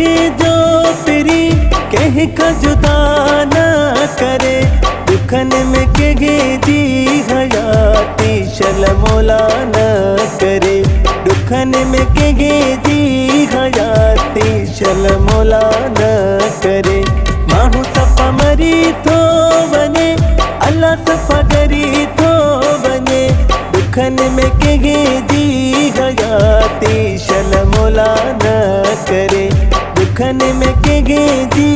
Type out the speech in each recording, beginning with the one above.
गे जो पिरी कहीं का जुदा न करे, दुखन में के गे जी हयाती शल मौला न करे, दुखन में के गे जी हयाती शल मौला न करे। माहू सफा मरी थो बने अल्लाह सफा डरी थो बने, दुखन में के गे जी हयाती शल मौला न करे, दुखन में के गे जी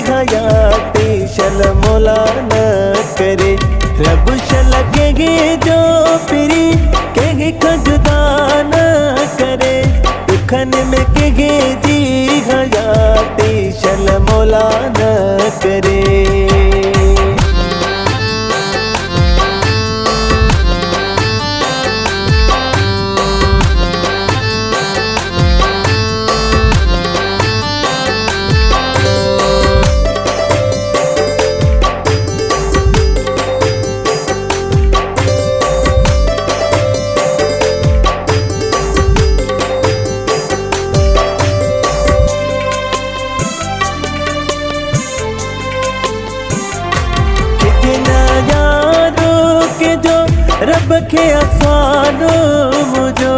हयाती शल मौला न करे। रब शल के गे जो पिरी के जुदा न करे, दुखन में के गे जी हयाती शल मौला न करे। रब के अफानो मुझो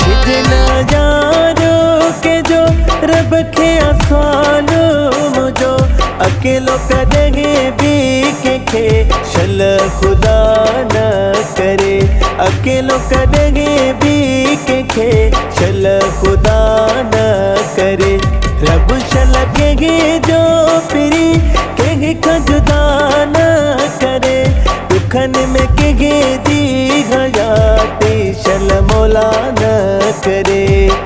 जितना जानो के जो रब के अफानो मुझो, अकेलो करेंगे भी के शल खुदा न करे, अकेलो करेंगे भी के शल खुदा न करे। रब शल के गे जो पिरी के जुदा न करे, दुखन में के गे जी हयाती शल मौला न करे,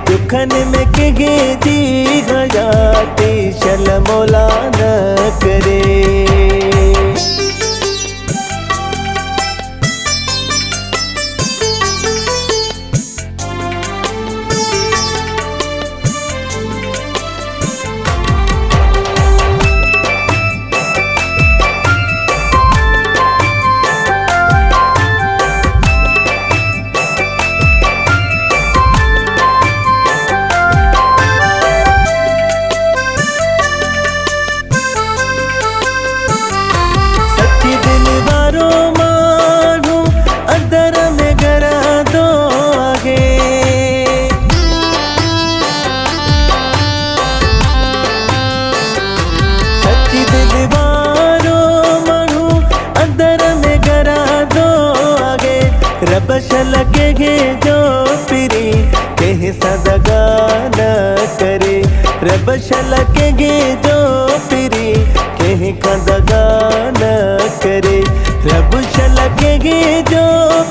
दुखन में के गे जी हयाती शल मौला न करे। रब शल के गे जो पिरी के सदगा न करे, रब शल के गे जो पिरी के खदगा न करे, रब शल के गे जो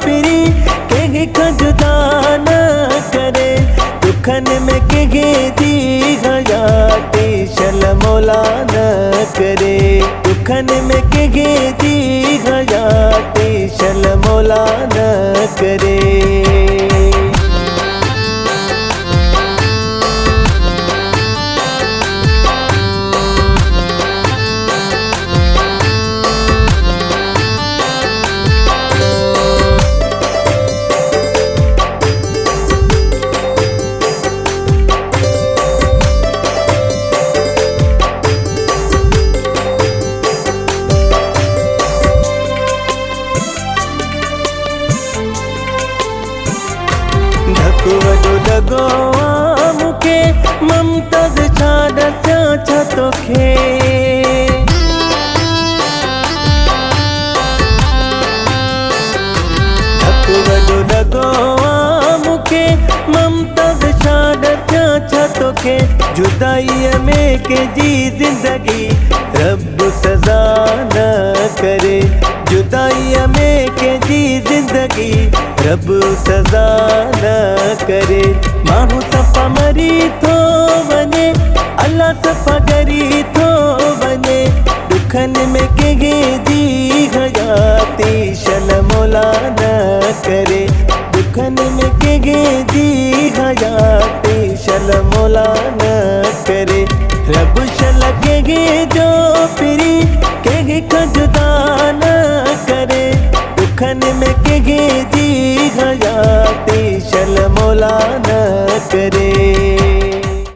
पिरी के जुदा न करे, दुखन में के गे जी हयाती शल मौला न करे, दुखन में के गे जी हयाती शल मौला न करे। वडो लगो मुखे ममताज छाड़ा चाचा तोखे, वडो लगो मुखे ममताज छाड़ा चाचा तोखे, जुदाई में के जी जिंदगी रब सजा न करे, जुदाई में के जी जिंदगी रब सजा न करे। माहू सफा मरी थो बने अल्लाह सफा डरी थो बने, दुखन में के गे जी हयाती शल मौला न करे, दुखन में के गे जी हयाती शल मौला न करे। रब शल के गे जो पिरी के जुदा न करे, दुखन में के गे जी मौला न करे।